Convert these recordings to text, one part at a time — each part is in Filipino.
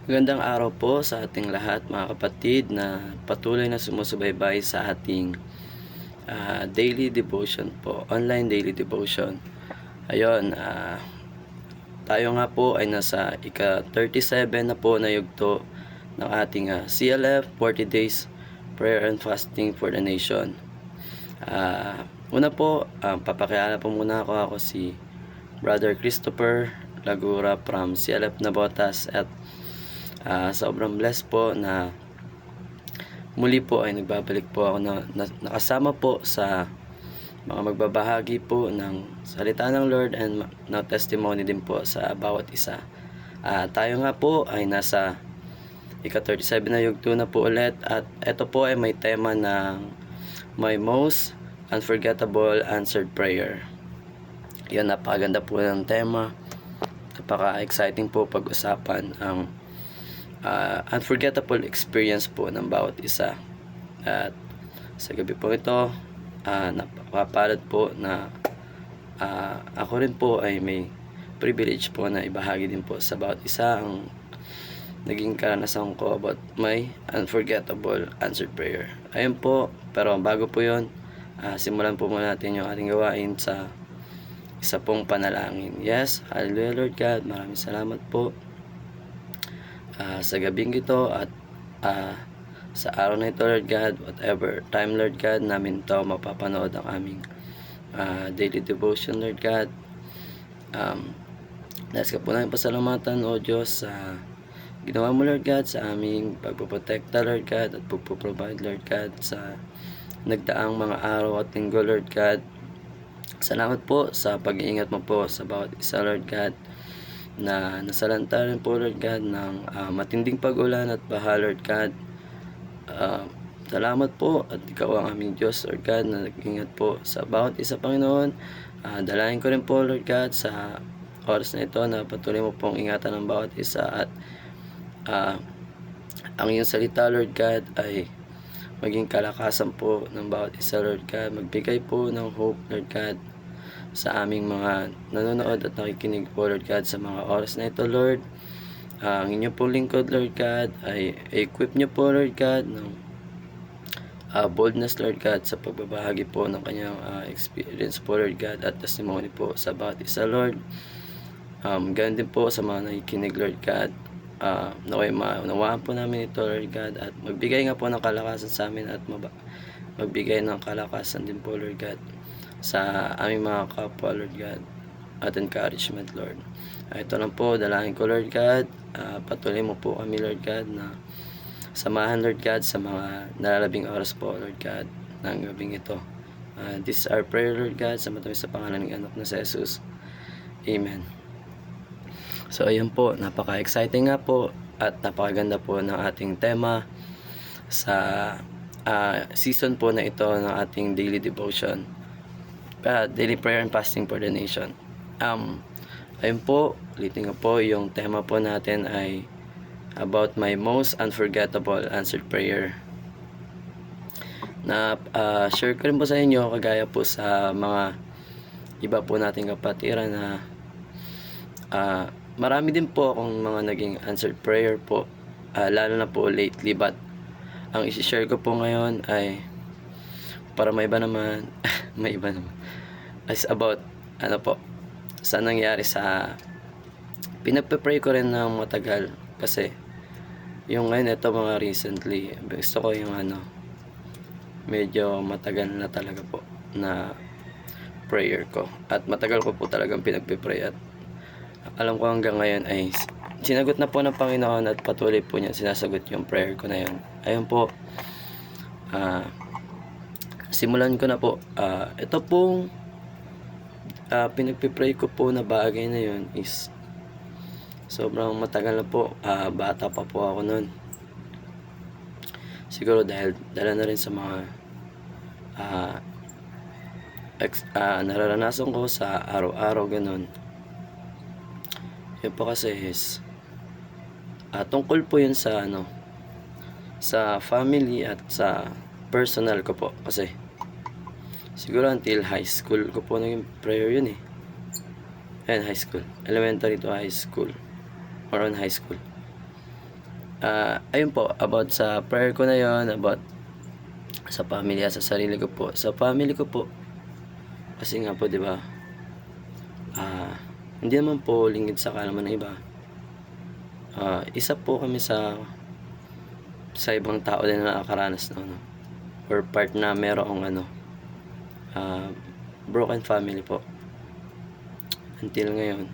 Magandang araw po sa ating lahat mga kapatid na patuloy na sumusubaybay sa ating daily devotion po, online daily devotion. Ayun, tayo nga po ay nasa ika-37 na po na yugto ng ating CLF 40 Days Prayer and Fasting for the Nation. Una po, papakilala po muna ako si Brother Christopher Lagura from CLF Nabotas at sobrang blessed po na muli po ay nagbabalik po ako na nakasama po sa mga magbabahagi po ng salita ng Lord and na testimony din po sa bawat isa. Tayo nga po ay nasa ika-37 na yugto na po ulit at ito po ay may tema ng my most unforgettable answered prayer. Yan, napakaganda po ng tema, napaka-exciting po pag-usapan ang unforgettable experience po ng bawat isa. At sa gabi po ito, napapalad po na ako rin po ay may privilege po na ibahagi din po sa bawat isa ang naging karanasan ko about my unforgettable answered prayer. Ayun po, pero bago po yun, simulan po muna natin yung ating gawain sa isa pong panalangin. Yes, hallelujah Lord God, maraming salamat po sa gabing ito at sa araw na ito Lord God, whatever time Lord God namin ito mapapanood ang aming daily devotion Lord God. Nais ka po namin pasalamatan o Diyos sa ginawa mo Lord God sa aming pagpoprotekta Lord God at pagpoprovide Lord God sa nagdaang mga araw at linggo Lord God. Salamat po sa pag-iingat mo po sa bawat isa Lord God na nasalanta rin po Lord God ng matinding pag-ulan at baha Lord God. Salamat po at ikaw ang aming Diyos Lord God na nag-ingat po sa bawat isa Panginoon. Dalayan ko rin po Lord God sa oras na ito na patuloy mo pong ingatan ng bawat isa at ang iyong salita Lord God ay maging kalakasan po ng bawat isa Lord God. Magbigay po ng hope Lord God sa aming mga nanonood at nakikinig po Lord God sa mga oras na ito Lord. Ang inyong pong lingkod Lord God ay equip nyo po Lord God ng boldness Lord God sa pagbabahagi po ng kanyang experience po Lord God at testimony po sa bawat isa Lord. Ganun din po sa mga nakikinig Lord God. Naway maunawaan po namin ito Lord God at magbigay nga po ng kalakasan sa amin at magbigay ng kalakasan din po Lord God sa aming mga kapwa Lord God at encouragement Lord. Ito lang po, dalangin ko Lord God, patuloy mo po kami Lord God na samahan Lord God sa mga nalalabing oras po Lord God ng gabing ito. This is our prayer Lord God sa matamis sa pangalan ng anak na si Jesus. Amen. So ayun po, napaka-exciting nga po at napakaganda po ng ating tema sa season po na ito ng ating daily devotion, daily prayer and fasting for the nation. Ayun po, ulitin ko po, yung tema po natin ay about my most unforgettable answered prayer na share ko rin po sa inyo kagaya po sa mga iba po nating kapatiran na marami din po akong mga naging answered prayer po, lalo na po lately, but ang isi-share ko po ngayon ay para may iba naman may iba naman is about sa nangyari sa pinagpe-pray ko rin ng matagal kasi yung ngayon ito mga recently gusto ko yung medyo matagal na talaga po na prayer ko at matagal ko po talagang pinagpe-pray at alam ko hanggang ngayon ay sinagot na po ng Panginoon at patuloy po niya sinasagot yung prayer ko na yun. Ayun po, simulan ko na po. Ito pong pinagpipray ko po na bagay na yun is sobrang matagal na po. Bata pa po ako nun. Siguro dahil dala na rin sa mga nararanasan ko sa araw-araw ganun. Yun po kasi is tungkol po yun sa sa family at sa personal ko po kasi siguro until high school ko po naging prayer yun eh. Ayan, high school, elementary to high school or on high school. Ayun po, about sa prayer ko na yon, about sa pamilya, sa sarili ko po. Sa family ko po, kasi nga po 'di ba, ah, hindi naman po lingid sa kaalaman ng iba. Isa po kami sa ibang tao din na nakakaranas ng ano, or part na merong ano, ah, broken family po until ngayon.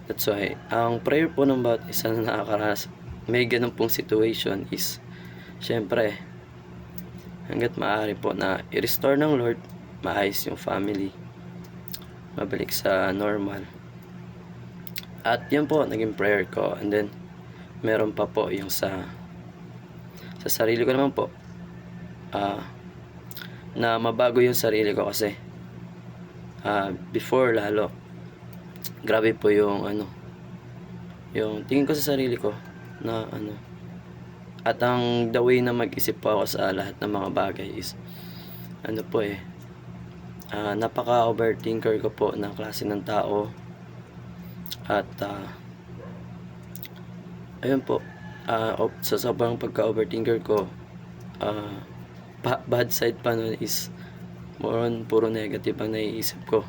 That's why ang prayer po ng bawat isa na nakakaranas may ganun pong situation is syempre hangga't maaari po na i-restore ng Lord, maayos yung family, mabalik sa normal. At yun po naging prayer ko. And then meron pa po yung sa sarili ko naman po, na mabago yung sarili ko kasi before lalo grabe po yung ano, yung tingin ko sa sarili ko na ano, at ang the way na mag-isip po ako sa lahat ng mga bagay is ano po napaka overthinker ko po ng klase ng tao. At ayun po, sa sobrang pagka-overthinker ko, bad side pa nun is more on puro negative ang naiisip ko.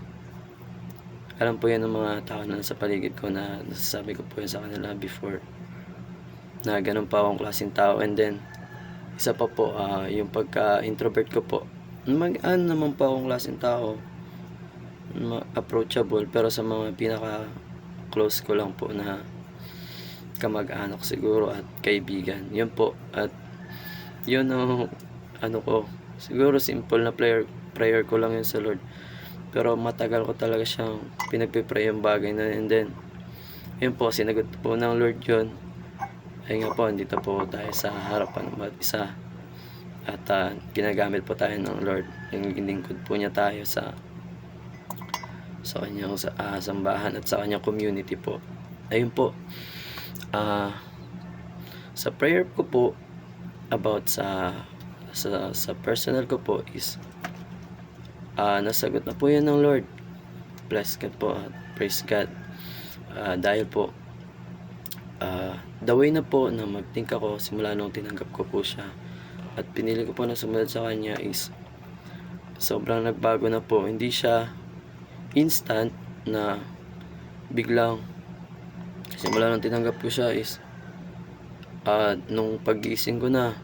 Alam po yan ng mga tao na nasa paligid ko, na nasasabi ko po yun sa kanila before, na ganun pa akong klaseng tao. And then isa pa po, yung pagka-introvert ko po, mag-ano naman pa akong klaseng tao, approachable, pero sa mga pinaka close ko lang po na kamag-anak siguro at kaibigan, yun po. At yun ang ano ko, siguro simple na prayer ko lang yun sa Lord, pero matagal ko talaga siyang pinagpipray yung bagay na. And then yun po, sinagot po ng Lord yun. Ay nga po, andito po tayo sa harapan ng bawat isa, at ginagamit po tayo ng Lord, yung lingkod po niya tayo sa kanyang sambahan at sa kanyang community po. Ayun po, sa prayer ko po about sa personal ko po is nasagot na po yan ng Lord. Bless God po at praise God. Dahil po the way na po na mag-think ako simula nung tinanggap ko po siya at pinili ko po na sumunod sa kanya is sobrang nagbago na po. Hindi siya instant na biglang simula nung tinanggap ko siya is nung pag-gising ko na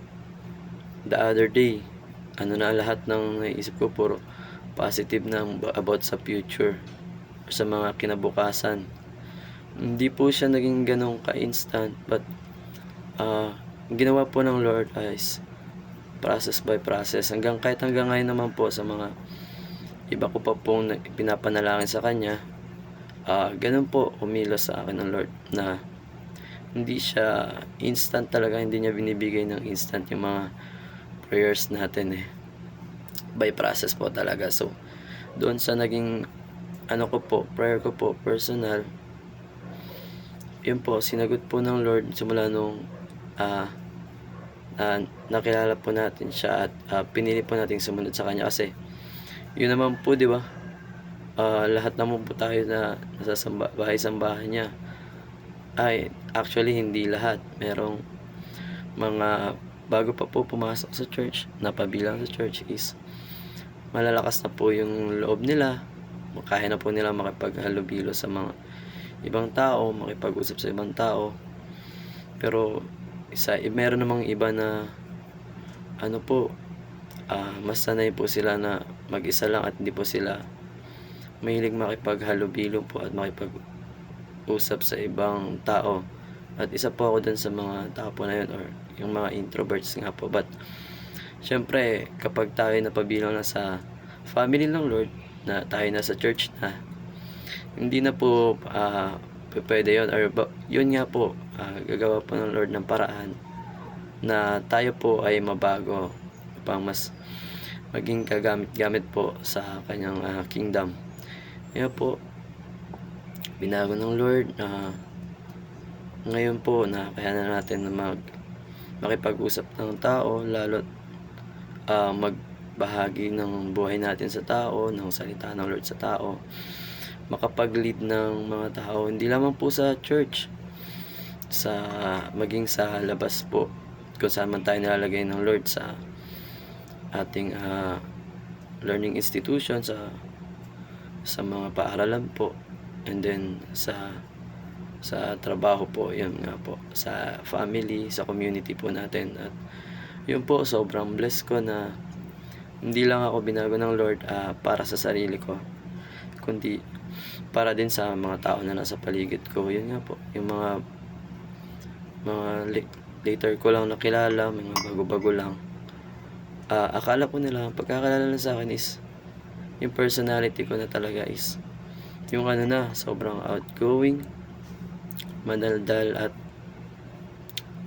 the other day, ano na, lahat ng naisip ko puro positive na about sa future, sa mga kinabukasan. Hindi po siya naging ganong ka-instant, but ginawa po ng Lord is process by process, kahit hanggang ngayon naman po sa mga iba ko pa pong pinapanalangin sa kanya, ganun po umilos sa akin ng Lord, na hindi siya instant talaga, hindi niya binibigay ng instant yung mga prayers natin by process po talaga. So doon sa naging ano ko po, prayer ko po personal, yun po, sinagot po ng Lord simula nung nakilala po natin siya at pinili po natin sumunod sa kanya. Kasi yun naman po, di ba, lahat naman po tayo na nasa bahay-sambahan niya, ay actually hindi lahat, merong mga bago pa po pumasok sa church, napabilang sa church, is malalakas na po yung loob nila, kaya na po nila makipaghalubilo sa mga ibang tao, makipag-usap sa ibang tao. Pero meron namang iba na ano po, mas sanay po sila na mag-isa lang at hindi po sila mahilig makipaghalubilo po at makipag-usap sa ibang tao. At isa po ako dun sa mga tao po na yun, or yung mga introverts nga po. But syempre, kapag tayo napabilang na sa family ng Lord, na tayo na sa church na, hindi na po pwede yun, or yun nga po, gagawa po ng Lord ng paraan na tayo po ay mabago upang mas maging kagamit-gamit po sa kanyang kingdom. Kaya po, binago ng Lord. Ngayon po, na kaya na natin na makipag-usap ng tao, lalo't magbahagi ng buhay natin sa tao, ng salita ng Lord sa tao, makapag-lead ng mga tao, hindi lamang po sa church, sa maging sa labas po kung saan man tayo nilalagay ng Lord, sa ating learning institution, sa mga paaralan po, and then sa trabaho po, yun nga po, sa family, sa community po natin. At yun po, sobrang blessed ko na hindi lang ako binago ng Lord para sa sarili ko, kundi para din sa mga tao na nasa paligid ko. Yun nga po, yung mga later ko lang nakilala, mga bago-bago lang. Akala ko nila, pagkakalala na sa akin is, yung personality ko na talaga is, yung ano na, sobrang outgoing, madaldal, at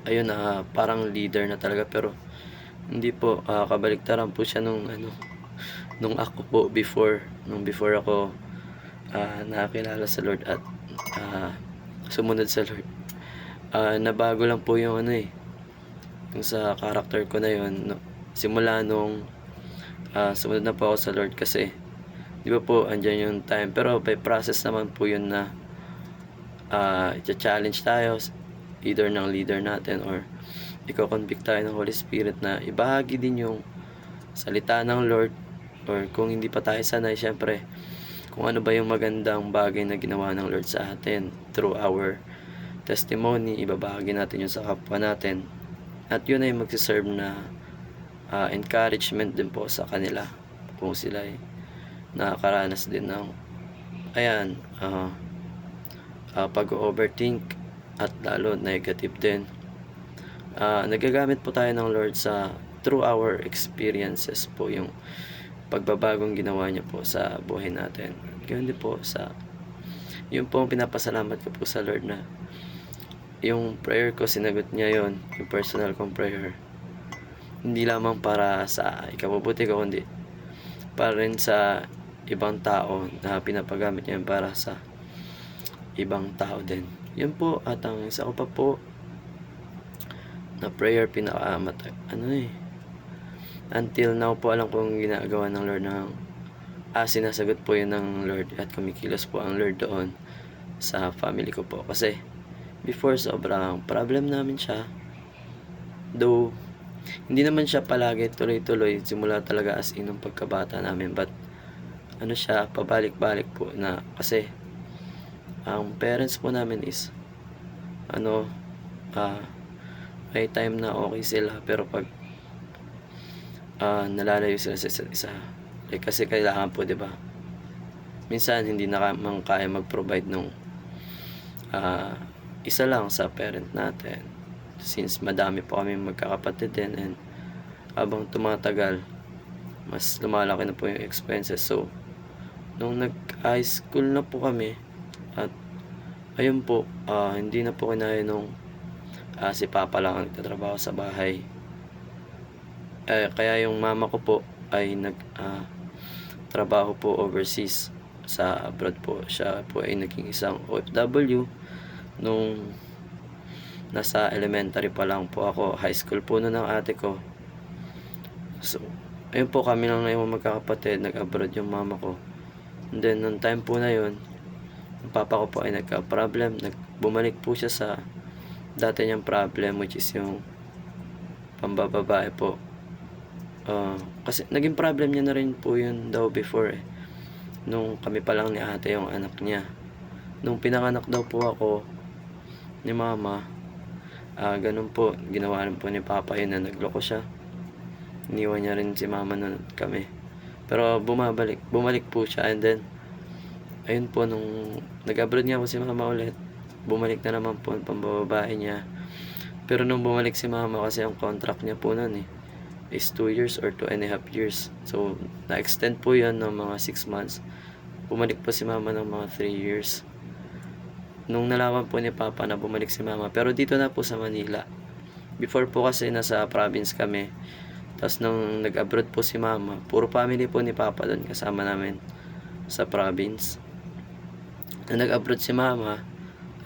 ayun, parang leader na talaga. Pero hindi po, kabaliktaran po siya nung ako po before ako nakakilala sa Lord at sumunod sa Lord. Nabago lang po yung yung sa character ko na yun, no, simula nung sumunod na po ako sa Lord. Kasi di ba po, andyan yung time, pero by process naman po yun na i-challenge tayo either ng leader natin, or i-convict tayo ng Holy Spirit na ibahagi din yung salita ng Lord. Or kung hindi pa tayo sanay, syempre, kung ano ba yung magandang bagay na ginawa ng Lord sa atin through our testimony, ibabahagi natin yun sa kapwa natin. At yun ay magsiserve na encouragement din po sa kanila kung sila ay nakakaranas din ng pag-overthink at lalo negative din. Nagagamit po tayo ng Lord through our experiences po, yung pagbabagong ginawa niya po sa buhay natin. Ganun din po yun po ang pinapasalamat ko po sa Lord, na yung prayer ko, sinagot niya yon, yung personal kong prayer. Hindi lamang para sa ikabubuti ko, kundi para rin sa ibang tao, na pinapagamit niya para sa ibang tao din. Yun po. At ang isa ko pa po na prayer, until now po, alam kong ginagawa ng Lord sinasagot po yun ng Lord, at kumikilos po ang Lord doon sa family ko po. Kasi before, sobrang problem namin siya, though hindi naman siya palagi tuloy-tuloy, simula talaga as in ng pagkabata namin, but siya, pabalik-balik po na, kasi ang parents po namin is may time na okay sila, pero pag nalalayo sila sa isa't isa, kasi kailangan po, 'di ba, minsan hindi na kaya mag-provide nung isa lang sa parent natin, since madami po kami magkakapatid din, and habang tumatagal, mas lumalaki na po yung expenses. So nung nag-high school na po kami, at ayun po, hindi na po kinaya nung si Papa lang ang nagtatrabaho sa bahay. Kaya yung mama ko po ay trabaho po overseas, sa abroad po. Siya po ay naging isang OFW nung nasa elementary pa lang po ako. High school po noon ng ate ko. So ayun po, kami lang na yung magkakapatid, nag-abroad yung mama ko. And then nung time po na yun, yung papa ko po ay nagka-problem, bumalik po siya sa dati niyang problem, which is yung pambababae po. Kasi naging problem niya na rin po yun daw before, nung kami pa lang ni ate yung anak niya. Nung pinanganak daw po ako ni mama, ganun po, ginawa rin po ni papa yun, na nagloko siya. Iniwan niya rin si mama nun kami. Pero bumalik po siya, and then ayun po, nung nag-abroad niya po si mama ulit, bumalik na naman po ang pambababae niya. Pero nung bumalik si mama, kasi ang contract niya po nun is 2 years or 2.5 years. So na-extend po yun ng mga 6 months. Bumalik po si mama ng mga 3 years. Nung nalaman po ni papa na bumalik si mama, pero dito na po sa Manila. Before po kasi nasa province kami. Tapos nung nag-abroad po si mama, puro family po ni papa doon, kasama namin sa province. Nung nag-abroad si mama,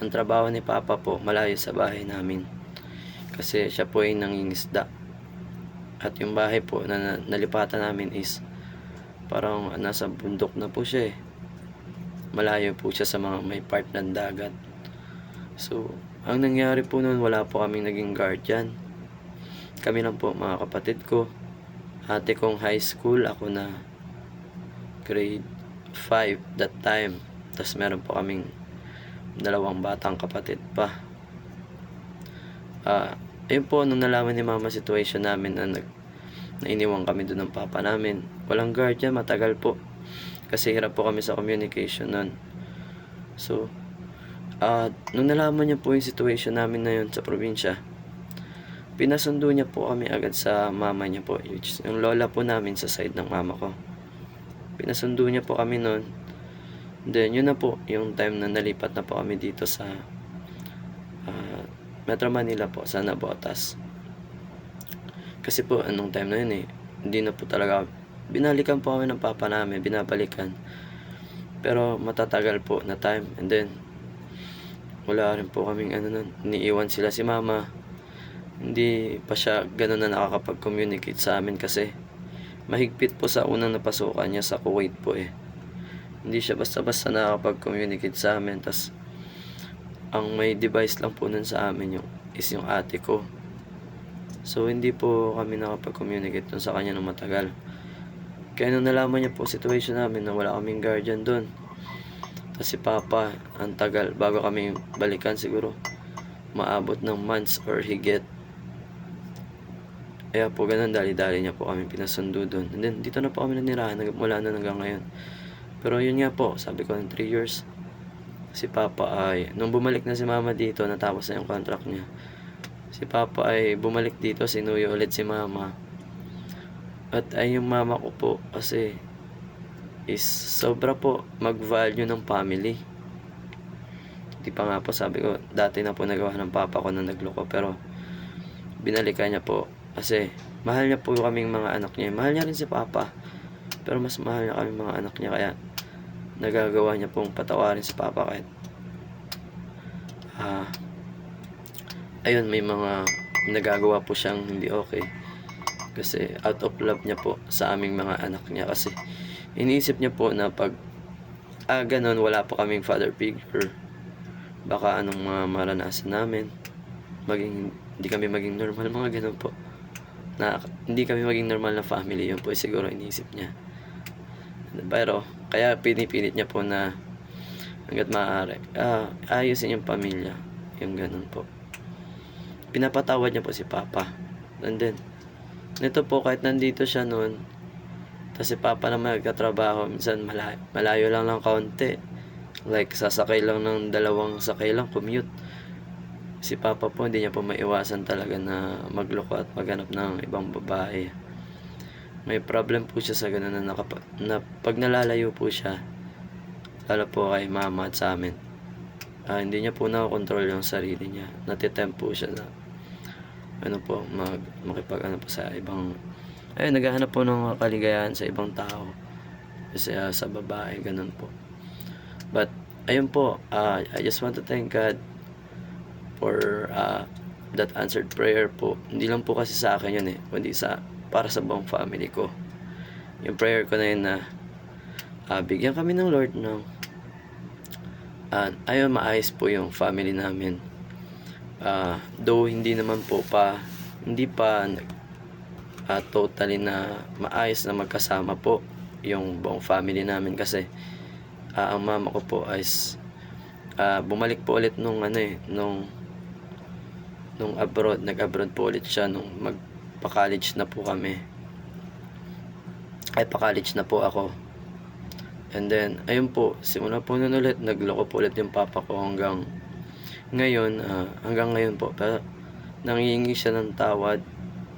ang trabaho ni papa po malayo sa bahay namin, kasi siya po ay nangingisda. At yung bahay po na nalipatan namin is parang nasa bundok na po siya. Malayo po siya sa mga may part ng dagat. So, ang nangyari po noon, wala po kaming naging guardian. Kami lang po, mga kapatid ko. Ate kong high school, ako na grade 5 that time. Tapos meron po kaming dalawang batang kapatid pa. Ayun po, nung nalaman ni mama situation namin na iniwan kami doon ng papa namin. Walang guardian, matagal po. Kasi hirap po kami sa communication nun. So, nung nalaman niya po yung situation namin na yun sa probinsya, pinasundo niya po kami agad sa mama niya po, which is yung lola po namin sa side ng mama ko. Pinasundo niya po kami noon. Then, yun na po, yung time na nalipat na po kami dito sa Metro Manila po, sa Navotas. Kasi po, anong time na yun hindi na po talaga, binalikan po kami ng papa namin, binabalikan. Pero matatagal po na time, and then, wala rin po kaming nun, iniiwan sila si mama. Hindi pa siya gano'n na nakakapag-communicate sa amin kasi mahigpit po sa unang napasukan niya sa Kuwait po Hindi siya basta-basta nakakapag-communicate sa amin. Tas ang may device lang po nun sa amin is yung ate ko. So hindi po kami nakapag-communicate dun sa kanya ng matagal. Kaya nung nalaman niya po situation namin na wala kaming guardian dun, tas si papa, ang tagal bago kami balikan, siguro maabot ng months or higit. Kaya po ganun, dali-dali niya po kami pinasundo doon. And then, dito na po kami nanirahan mula na hanggang ngayon. Pero yun nga po, sabi ko ng 3 years, si Papa ay, nung bumalik na si Mama dito, natapos na yung contract niya. Si Papa ay bumalik dito, sinuyo ulit si Mama. At ay yung mama ko po, kasi is sobra po mag-value ng family. Di pa nga po, sabi ko, dati na po nagawa ng Papa ko na nagloko, pero binalikan niya po. Kasi mahal niya po kaming mga anak niya. Mahal niya rin si Papa, pero mas mahal niya kaming mga anak niya. Kaya nagagawa niya pong patawarin si Papa kahit ayun, may mga nagagawa po siyang hindi okay. Kasi out of love niya po sa aming mga anak niya. Kasi iniisip niya po na pag ganun, wala po kaming father figure, baka anong mga maranasan namin, hindi kami maging normal, mga ganun po, na hindi kami maging normal na family. Yun po siguro iniisip niya. Pero kaya pinipilit niya po na hanggat maaari ayusin yung pamilya, yung ganun po. Pinapatawad niya po si Papa. And then nito po, kahit nandito siya noon, tapos si Papa naman nagkatrabaho, minsan malayo lang ng kaunti, like sasakay lang ng 2 sakay lang, commute. Si Papa po, hindi niya po maiwasan talaga na magloko at maghanap ng ibang babae. May problem po siya sa ganun na pag nalalayo po siya, lalo po kay mama at sa amin, hindi niya po nakokontrol yung sarili niya. Natitempt po siya na makipag po sa ibang, naghahanap po ng kaligayahan sa ibang tao, kasi sa babae, ganun po. But ayun po, I just want to thank God for that answered prayer po. Hindi lang po kasi sa akin yun kundi para sa buong family ko. Yung prayer ko na yun na bigyan kami ng Lord ng ayun, maayos po yung family namin. Though hindi pa totally na maayos na magkasama po yung buong family namin, kasi ang mama ko po is bumalik po ulit nung abroad, nag-abroad po ulit siya nung magpa-college na po kami. Pa-college na po ako. And then, ayun po, simula po nun ulit, nagloko po ulit yung papa ko hanggang ngayon, po. Pero, nangihingi siya ng tawad.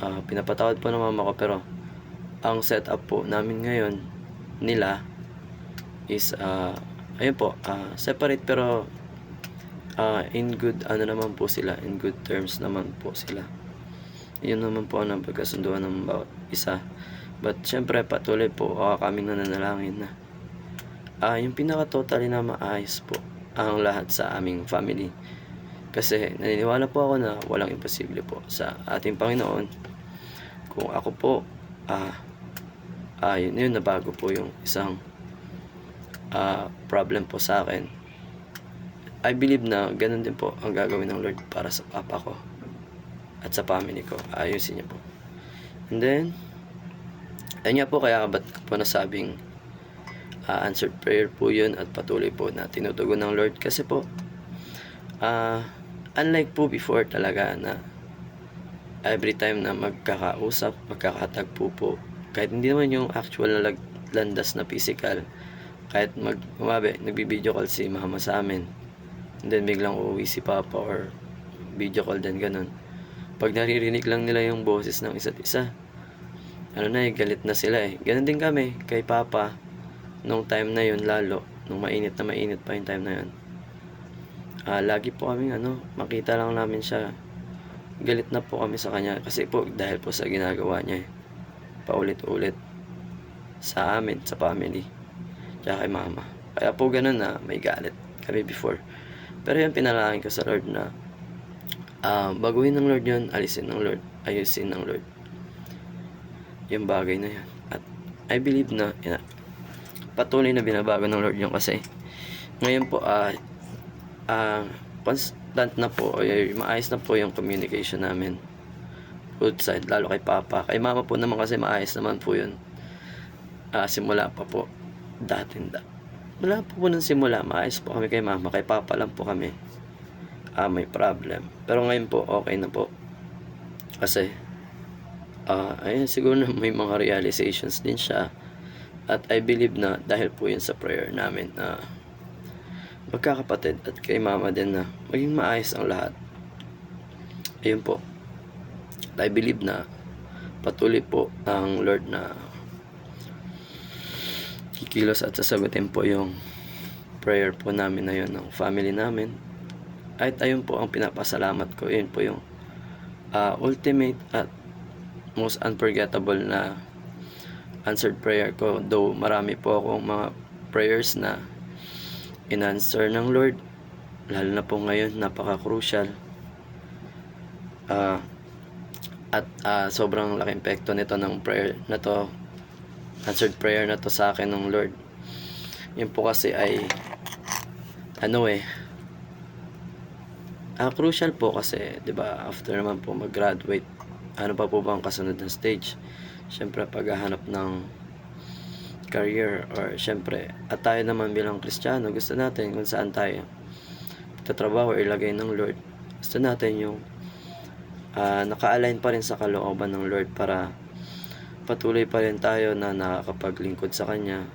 Pinapatawad po ng mama ko, pero ang setup po namin ngayon, nila, is, ayun po, separate, pero in good naman po sila, in good terms naman po sila. Yun naman po ang pagkasunduan ng bawat isa. But syempre, patuloy po kami nananalangin na yung pinaka-totally na maayos po ang lahat sa aming family. Kasi naniniwala po ako na walang imposible po sa ating Panginoon. Kung ako po, yun nabago po yung isang problem po sa akin. I believe na ganun din po ang gagawin ng Lord para sa papa ko at sa family ko. Ayusin niya po. And then, ayun nga po, kaya ba't ko po nasabing answered prayer po yun at patuloy po na tinutugon ng Lord. Kasi po, unlike po before talaga na every time na magkakausap, magkakatagpo po, kahit hindi naman yung actual na landas na physical, kahit nagbibideo call si mama sa amin, and then biglang uuwi si papa or video call din ganun. Pag naririnig lang nila yung boses ng isa't isa, galit na sila eh. Ganun din kami kay papa nung time na yun, lalo nung mainit pa yung time na yun. Lagi po kaming makita lang namin siya, galit na po kami sa kanya kasi po dahil po sa ginagawa niya paulit-ulit sa amin, sa family, tsaka kay mama. Kaya po ganun na may galit kami before. Pero yun, pinalangin ko sa Lord na baguhin ng Lord yun, alisin ng Lord, ayusin ng Lord yung bagay na yun. At I believe na patuloy na binabago ng Lord yun kasi ngayon po constant na po, maayos na po yung communication namin both side, lalo kay papa. Kay mama po naman kasi maayos naman po yun. Simula pa po wala po nang simula, maayos po kami kay mama. Kay papa lang po kami may problem. Pero ngayon po okay na po kasi ayun, siguro na may mga realizations din siya. At I believe na dahil po yun sa prayer namin magkakapatid at kay mama din na maging maayos ang lahat. Ayun po, I believe na patuloy po ang Lord na kikilos at sasagutin po yung prayer po namin na yun ng family namin. At ayun po ang pinapasalamat ko. Yun po yung ultimate at most unforgettable na answered prayer ko. Though marami po akong mga prayers na in-answer ng Lord, lalo na po ngayon, napaka-crucial. At sobrang laking epekto nito ng prayer na to, answered prayer na to sa akin ng Lord. Yun po kasi ay crucial po kasi 'di ba, after naman po mag-graduate, ano pa po bang kasunod na stage? Syempre paghahanap ng career, or syempre at tayo naman bilang Kristiyano, gusto natin kung saan tayo tatrabaho or ilagay ng Lord, gusto natin yung naka-align pa rin sa kalooban ng Lord para patuloy pa rin tayo na nakakapaglingkod sa Kanya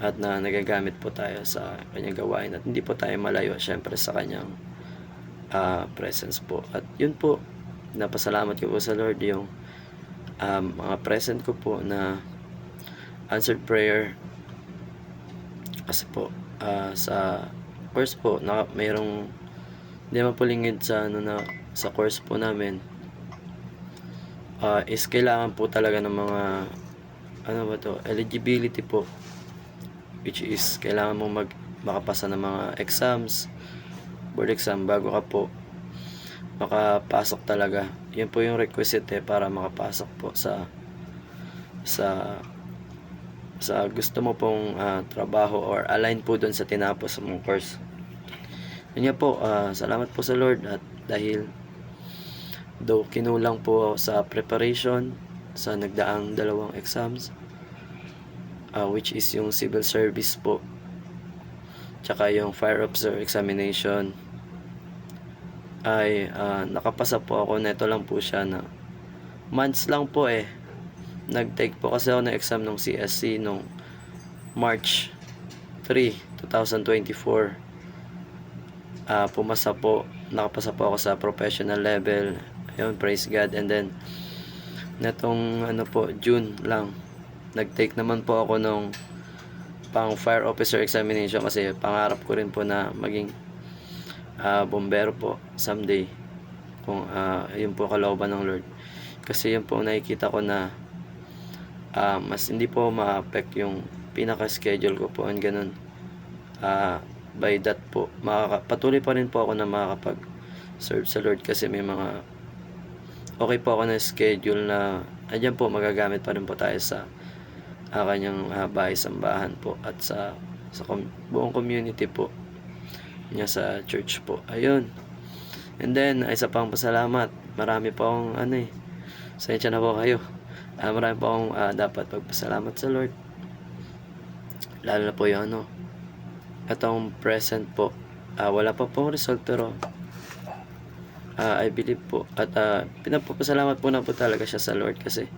at na nagagamit po tayo sa Kanyang gawain at hindi po tayo malayo syempre sa Kanyang presence po. At yun po, napasalamat ko po sa Lord yung mga present ko po na answered prayer kasi po sa course po mayroong hindi naman po lingid sa sa course po namin is kailangan po talaga ng mga eligibility po, which is kailangan mo makapasa ng mga exams, board exam bago ka po makapasok talaga. Yun po yung requisite para makapasok po sa gusto mo pong trabaho or align po doon sa tinapos mong course. Yun nga po, salamat po sa Lord at dahil though kinulang po sa preparation sa nagdaang 2 exams, which is yung civil service po tsaka yung fire officer examination, ay nakapasa po ako. Neto lang po siya na months lang po nag-take po kasi ako ng exam ng CSC nung March 3, 2024. Pumasa po, nakapasa po ako sa professional level. Ayun, praise God. And then netong June lang, nag-take naman po ako nung pang fire officer examination kasi pangarap ko rin po na maging bombero po someday, kung yun po kalooban ng Lord. Kasi yun po nakikita ko na mas hindi po ma-affect yung pinaka-schedule ko po and ganun. By that po patuloy pa rin po ako na makakapag-serve sa Lord kasi may mga okay po ako na schedule na andyan po, magagamit pa rin po tayo sa Kanyang bahay sambahan po at sa buong community po. niya sa church po. Ayun. And then, isa pang pasalamat. Marami pa akong sensya na po kayo. Marami pa akong dapat pagpasalamat sa Lord. Lalo na po yung itong present po. Wala pa pong result pero I believe po. At pinapapasalamat po na po talaga siya sa Lord kasi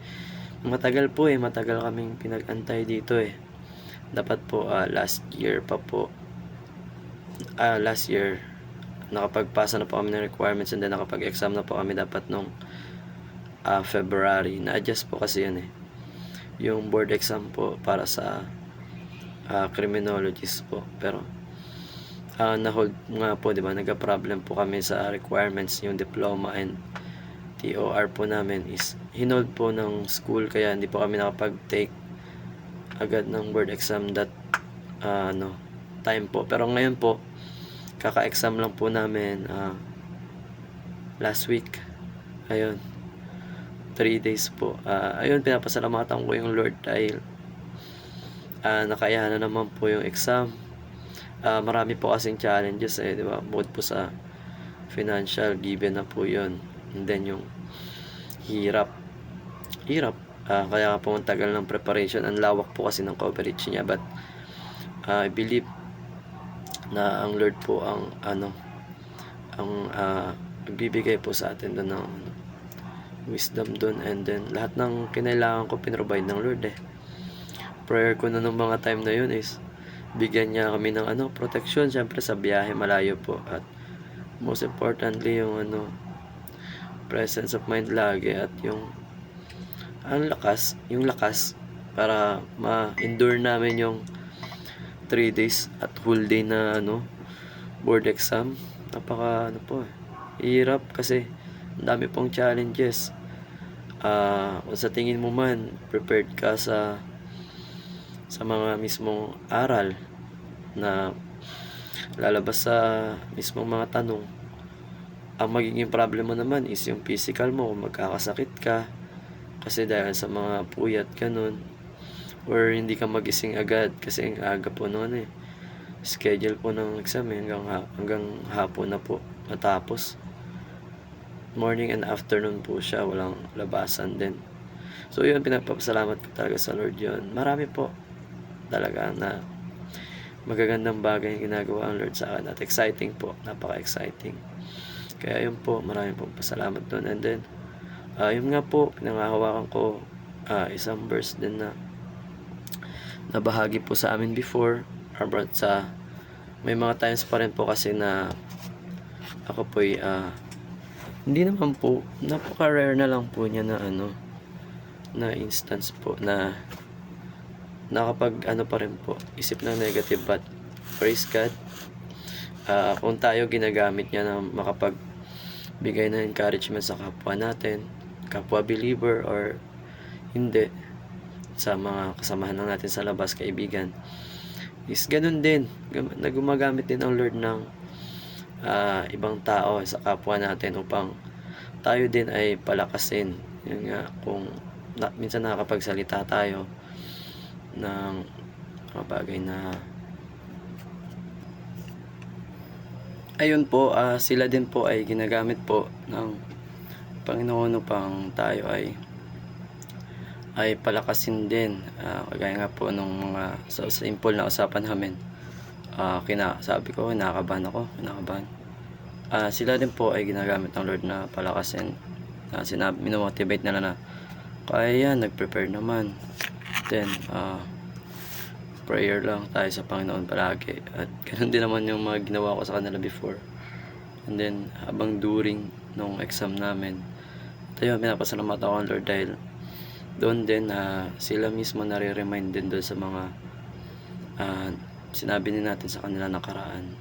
matagal kaming pinag-antay dito Dapat po last year nakapagpasa na po kami ng requirements and then nakapag-exam na po kami dapat nung February. Na-adjust po kasi yun yung board exam po para sa criminologist po. Pero na-hold nga po, di ba? Nagka-problem po kami sa requirements, yung diploma and TOR po namin is hinold po ng school kaya hindi po kami nakapag-take agad ng board exam that time po. Pero ngayon po kaka-exam lang po namin last week. Ayun, 3 days po. Ayun, pinapasalamatan ko yung Lord dahil nakayanan naman po yung exam. Marami po kasing challenges di ba? Bukod po sa financial, given na po yun. And then yung hirap. Kaya po ang tagal ng preparation. Ang lawak po kasi ng coverage niya. But I believe na ang Lord po ang nagbibigay po sa atin doon ng wisdom doon. And then lahat ng kinailangan ko pinrovide ng Lord Prayer ko na nung mga time na yun is bigyan niya kami ng protection syempre sa biyahe malayo po, at most importantly yung presence of mind lagi, at yung lakas para ma-endure namin yung 3 days at whole day na board exam. Napaka hirap kasi ang dami pong challenges. Kung sa tingin mo man prepared ka sa mga mismong aral na lalabas sa mismong mga tanong, ang magiging problema naman is yung physical mo, kung magkakasakit ka kasi dahil sa mga puyat ganun, or hindi ka magising agad kasi ang aga po noon schedule po ng exam hanggang hapon na po matapos. Morning and afternoon po siya, walang labasan din. So yun, pinapasalamat ko talaga sa Lord yun. Marami po talaga na magagandang bagay yung ginagawa ang Lord sa akin, at exciting po, napaka-exciting. Kaya yun po, marami pong pasalamat doon. And then yun nga po, pinangahawakan ko isang verse din na nabahagi po sa amin before, about sa may mga times pa rin po kasi na ako po hindi naman po, napaka-rare na lang po niya na na instance po na nakapag pa rin po isip ng negative, but praise God kung tayo ginagamit niya na makapagbigay ng encouragement sa kapwa natin, kapwa believer or hindi, sa mga kasamahan lang natin sa labas, kaibigan, is ganun din na gumagamit din ang Lord ng ibang tao sa kapwa natin upang tayo din ay palakasin. Yun nga, kung minsan nakakapagsalita tayo ng mga bagay na ayun po, sila din po ay ginagamit po ng Panginoon upang tayo ay palakasin din. Kagaya nga po nung mga sa simple na usapan namin, sabi ko kinakabahan ako. Sila din po ay ginagamit ng Lord na palakasin. Minomotivate nila na kaya yan, nag-prepare naman. Then prayer lang tayo sa Panginoon palagi, at ganun din naman yung mga ginawa ko sa kanila before. And then habang during nung exam namin, tayo pinapasalamat ako ng Lord dahil doon din sila mismo nare-remind din doon sa mga sinabi din natin sa kanila nakaraan.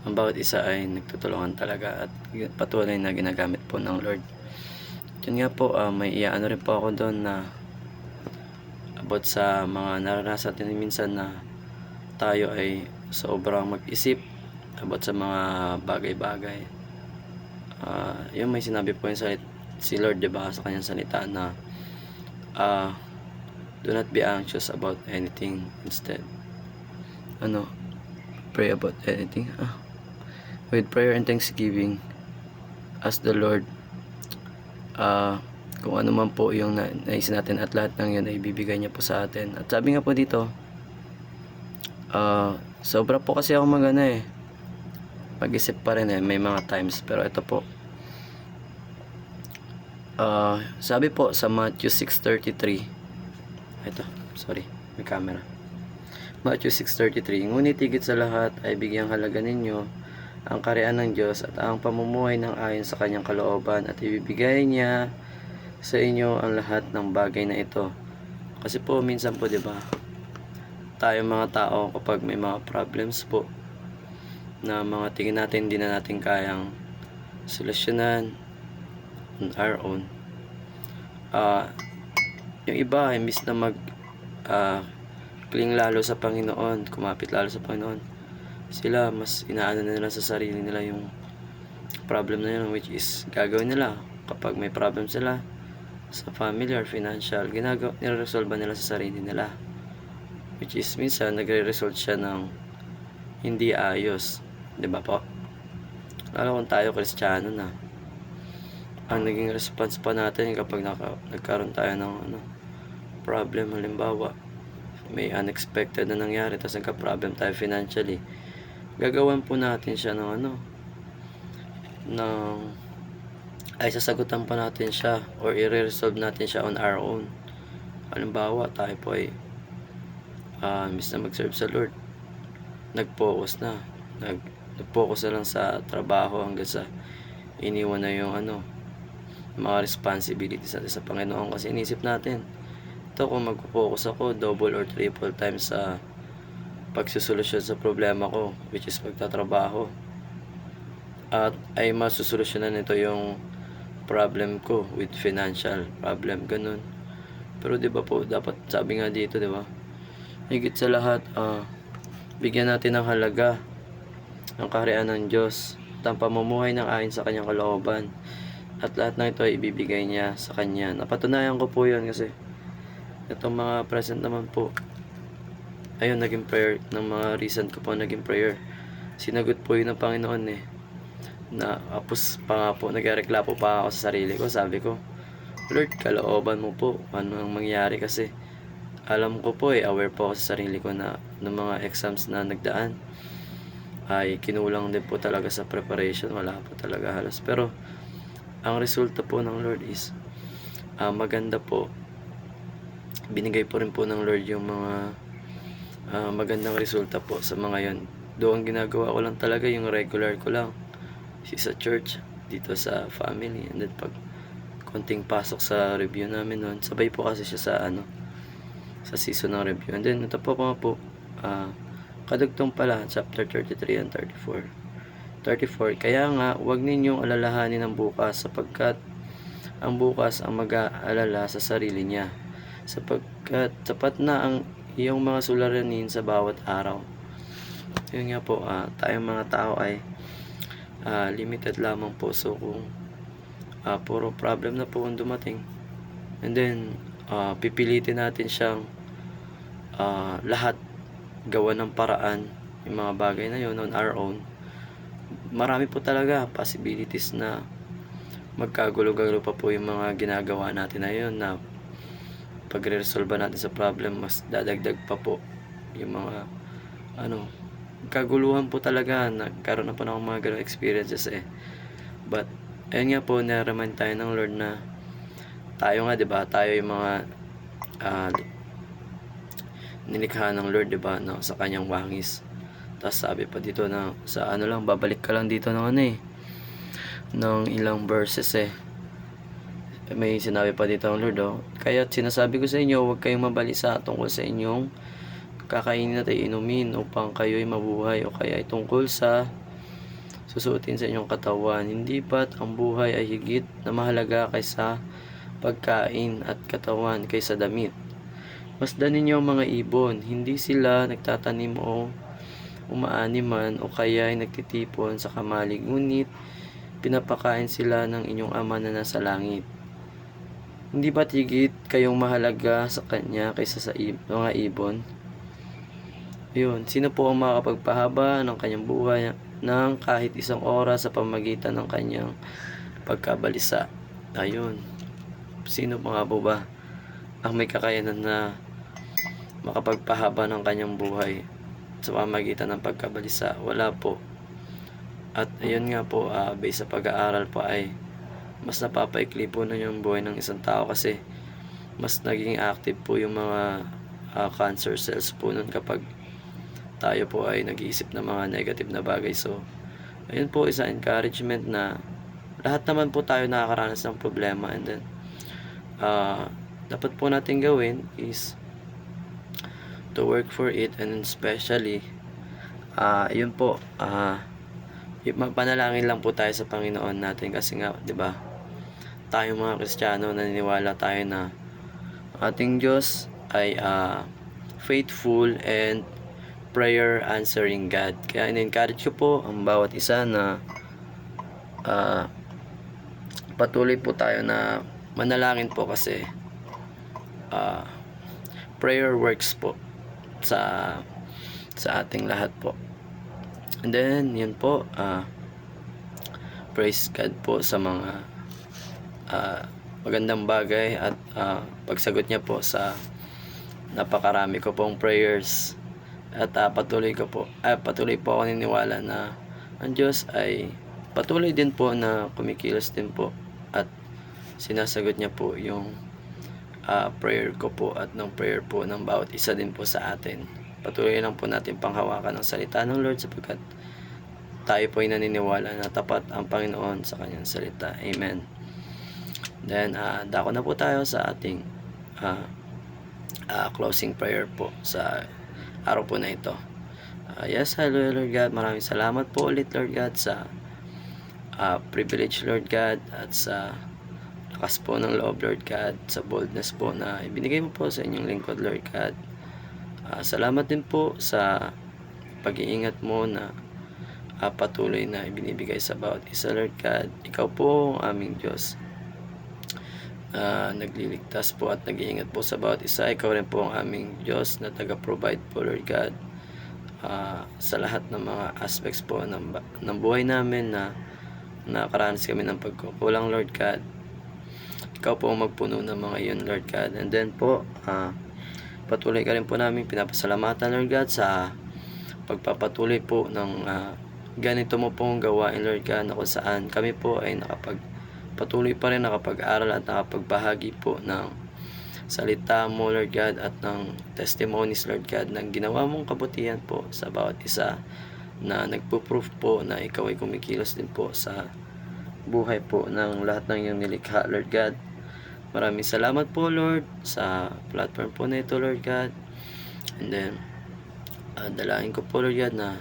Ang bawat isa ay nagtutulungan talaga at patuloy na ginagamit po ng Lord. Yun nga po, may iyaano rin po ako doon na about sa mga naranasan natin minsan na tayo ay sobrang mag-isip about sa mga bagay-bagay. Yung may sinabi po yung si Lord, diba, sa kanyang salita na do not be anxious about anything, instead pray about anything. With prayer and thanksgiving, ask the Lord kung ano man po yung nais natin, at lahat ng yun ay ibibigay niya po sa atin. At sabi nga po dito, sobra po kasi ako mag-isip pa rin may mga times, pero ito po, sabi po sa Matthew 6:33, ito, sorry, may camera. Matthew 6:33, ngunit higit sa lahat ay bigyang halaga ninyo ang kaharian ng Diyos at ang pamumuhay ng ayon sa kanyang kalooban, at ibibigay niya sa inyo ang lahat ng bagay na ito. Kasi po minsan po, 'di ba, tayo mga tao, kapag may mga problems po na mga tingin natin hindi na natin kayang solusyonan on our own, yung iba imbis na cling lalo sa Panginoon, kumapit lalo sa Panginoon, sila mas inaano na nila sa sarili nila yung problem na yun, which is gagawin nila kapag may problem sila sa family or financial, niresolve nila sa sarili nila, which is minsan nagre-result siya ng hindi ayos, 'di ba po? Lalo kung tayo Kristiyano na, ang naging response pa natin kapag nagkaroon tayo ng problem, halimbawa may unexpected na nangyari, tapos nagka-problem tayo financially, gagawan po natin siya ng sasagutan pa natin siya, or i-resolve natin siya on our own. Halimbawa tayo po ay imbis na mag-serve sa Lord, nag-focus na lang sa trabaho, hanggang sa iniwan na yung mga responsibilities natin sa Panginoon, kasi inisip natin, ito kung mag-focus ako double or triple times sa pagsusolusyon sa problema ko, which is pagtatrabaho, at ay masusolusyonan nito yung problem ko with financial problem, ganun. Pero 'di ba po, dapat, sabi nga dito, 'di ba, higit sa lahat, bigyan natin ng halaga ang kaharian ng Diyos at ang pamumuhay ng ayon sa kanyang kalooban, at lahat ng ito ay ibibigay niya sa kanya. Napatunayan ko po yun, kasi itong mga present naman po, ayun, naging prayer ng mga recent ko po, naging prayer, sinagot po yun ng Panginoon na apos pa nga po, nagreklamo pa ako sa sarili ko, sabi ko, Lord, kalooban mo po ano ang mangyari, kasi alam ko po aware po ako sa sarili ko na ng mga exams na nagdaan ay kinulang din po talaga sa preparation, wala po talaga halos, pero ang resulta po ng Lord is maganda po. Binigay po rin po ng Lord yung mga magandang resulta po sa mga yon. Doon ang ginagawa ko lang talaga yung regular ko lang, sa church, dito sa family, and then pag konting pasok sa review namin noon, sabay po kasi siya sa season ng review. And then ito po kadugtong pala chapter 33 and 34, kaya nga huwag ninyong alalahanin ang bukas, sapagkat ang bukas ang mag-aalala sa sarili niya, sapagkat sapat na ang iyong mga suliranin sa bawat araw. Yun nga po, tayong mga tao ay limited lamang po, so kung puro problem na po ang dumating, and then pipilitin natin siyang lahat gawa ng paraan, yung mga bagay na yun on our own, marami po talaga possibilities na magkagulo-gulo pa po yung mga ginagawa natin na yun, na pagre-resolve natin sa problem, mas dadagdag pa po yung mga kaguluhan po talaga. Nagkaroon na po ng mga ganong experiences but ayun nga po, na-remind tayo ng Lord na tayo nga, 'di ba, tayo yung mga nilikha ng Lord, 'di ba, sa kanyang wangis. Tapos sabi pa dito na sa lang, babalik ka lang dito ng ng ilang verses may sinabi pa dito ng Lord, kaya sinasabi ko sa inyo, huwag kayong mabalisa tungkol sa inyong kakainin at inumin upang kayo'y mabuhay, o kaya tungkol sa susuotin sa inyong katawan. Hindi ba't ang buhay ay higit na mahalaga kaysa pagkain, at katawan kaysa damit? Masdan ninyo ang mga ibon, hindi sila nagtatanim o umaaniman, o kaya ay nagtitipon sa kamalig, ngunit pinapakain sila ng inyong Ama na nasa langit. Hindi ba't higit kayong mahalaga sa Kanya kaysa sa mga ibon? Ayun, sino po ang makakapagpahaba ng kanyang buhay ng kahit 1 oras sa pamamagitan ng kanyang pagkabalisa? Ayun, sino pa nga po ba ang may kakayanan na makapagpahaba ng kanyang buhay sa pamamagitan ng pagkabalisa? Wala po. At ayun nga po, based sa pag-aaral po ay mas napapaikli po na yung buhay ng isang tao kasi mas naging active po yung mga cancer cells po nun kapag tayo po ay nag-iisip ng mga negative na bagay. So, ayun po, isa encouragement na lahat naman po tayo nakakaranas ng problema, and then dapat po natin gawin is to work for it, and especially yun po, magpanalangin lang po tayo sa Panginoon natin kasi nga, 'di ba? Tayong mga Kristiyano, naniniwala tayo na ating Diyos ay faithful and prayer answering God. Kaya in-encourage ko po ang bawat isa na patuloy po tayo na manalangin po kasi prayer works po sa ating lahat po. And then yun po, praise God po sa mga magandang bagay at pagsagot niya po sa napakarami ko pong prayers. At patuloy po ako niniwala na ang Diyos ay patuloy din po na kumikilos din po at sinasagot niya po yung prayer ko po at ng prayer po ng bawat isa din po sa atin. Patuloy lang po natin panghawakan ng salita ng Lord sapagkat tayo po ay naniniwala na tapat ang Panginoon sa kanyang salita. Amen. Then dako na po tayo sa ating closing prayer po sa araw po na ito. Yes, hello Lord God, maraming salamat po ulit Lord God sa privilege Lord God at sa lakas po ng loob Lord God, sa boldness po na ibinigay mo po sa inyong lingkod Lord God. Salamat din po sa pag-iingat mo na patuloy na ibinibigay sa bawat isa Lord God. Ikaw po ang aming Diyos, nagliligtas po at nag-iingat po sa bawat isa. Ikaw rin po ang aming Diyos na taga-provide po Lord God sa lahat ng mga aspects po ng buhay namin na nakaranas kami ng pagkukulang Lord God. Ikaw po ang magpuno ng mga iyon Lord God. And then po patuloy ka rin po namin pinapasalamatan Lord God sa pagpapatuloy po ng ganito mo pong gawain Lord God, na kung saan kami po ay patuloy pa rin nakapag-aral at nakapagbahagi po ng salita mo Lord God at ng testimonies Lord God ng ginawa mong kabutihan po sa bawat isa na nagpo-proof po na ikaw ay kumikilos din po sa buhay po ng lahat ng iyong nilikha Lord God. Maraming salamat po Lord sa platform po na ito Lord God. And then dalangin ko po Lord God na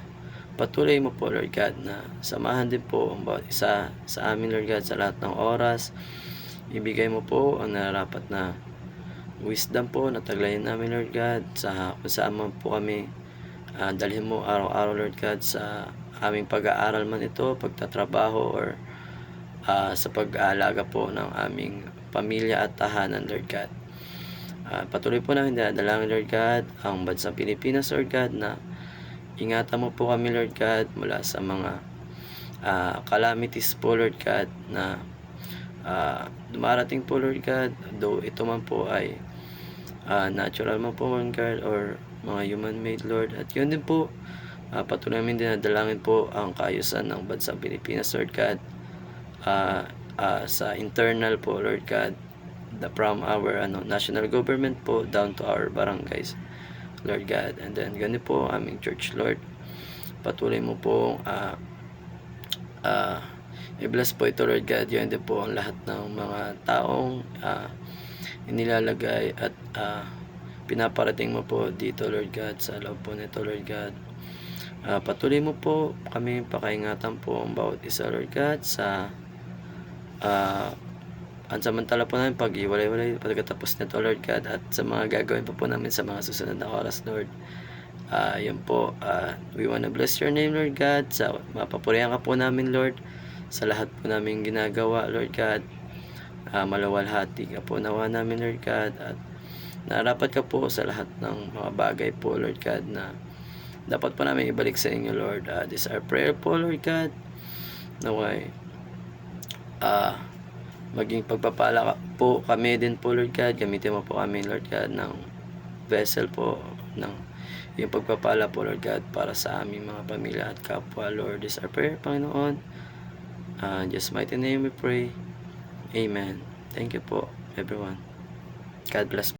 patuloy mo po Lord God na samahan din po ang bawat isa sa amin Lord God sa lahat ng oras. Ibigay mo po ang nararapat na wisdom po na taglayin namin Lord God sa kung saan man po kami dalhin mo araw-araw Lord God sa aming pag-aaral man ito, pagtatrabaho, or sa pag-aalaga po ng aming pamilya at tahanan Lord God. Patuloy po namin dinadalangin Lord God ang bansang Pilipinas Lord God na ingatan mo po kami Lord God mula sa mga calamities po Lord God na dumarating po Lord God, though ito man po ay natural man po Lord God or mga human made Lord. At yun din po patuloy namin dinadalangin po ang kaayusan ng bansang Pilipinas Lord God sa internal po Lord God, from our national government po down to our barangays Lord God. And then ganito po ang aming church Lord, patuloy mo po i-bless po ito Lord God. Yun din po ang lahat ng mga taong inilalagay at pinaparating mo po dito Lord God sa loob po nito Lord God. Patuloy mo po kami pakaingatan po ang bawat isa Lord God sa ansamantala po namin pag-iwalay-walay pagkatapos nito Lord God, at sa mga gagawin pa po namin sa mga susunod na oras Lord. Yun po, we wanna bless your name Lord God, sa mapapurihan ka po namin Lord sa lahat po namin ginagawa Lord God. Malawalhati ka po nawa namin Lord God, at narapat ka po sa lahat ng mga bagay po Lord God na dapat po namin ibalik sa inyo, Lord. This is our prayer po, Lord God. Naway, maging pagpapala po kami din po, Lord God. Gamitin mo po kami, Lord God, ng vessel po, ng yung pagpapala po, Lord God, para sa aming mga pamilya at kapwa, Lord. This is our prayer, Panginoon. In just mighty name we pray. Amen. Thank you po, everyone. God bless.